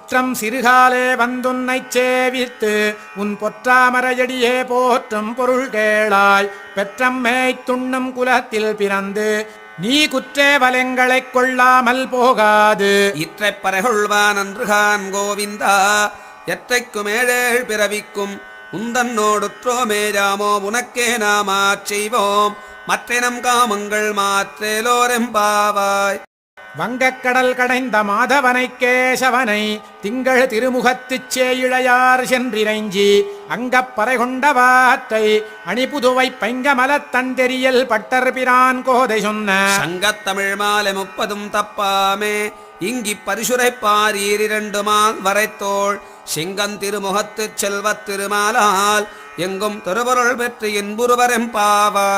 சுற்றம் சிறுகாலே வந்துன்னைச் சேவித்து உன் பொற்றாமரையடியே போற்றும் பொருள் கேளாய். பெற்றம்மைத் துண்ணும் குலத்தில் பிறந்து நீ குற்றே வலங்களைக் கொள்ளாமல் போகாது. இற்றைப் பறைகொள்வான் அன்றுகான் கோவிந்தா எற்றைக்கும் ஏழேழ் பிறவிக்கும் உந்தன்னோடுற்றோமே ராமோ உனக்கே நாமாச் செய்வோம் மற்றினம் காமங்கள் மாற்றேலோரெம்பாவாய். வங்கக்கடல் கடைந்த மாதவனைக் கேசவனை திங்கள் திருமுகத்துச் சேயிழையார் சென்றிரைஞ்சி அங்கப்பறை கொண்டவாற்றை அணிபுதுவை பைங்கமலத் தண்டெறியல் பட்டர் பிரான் கோதை சொன்ன சங்கத்தமிழ் மாலை 30 தப்பாமே இங்கிப் பரிசுரைப்பார் ஈரிரண்டுமால் வரைத்தோள் சிங்கன் திருமுகத்துச் செல்வத் திருமாலால் எங்கும் திருவருள் பெற்று இன்புறுவரெம்பாவாய்.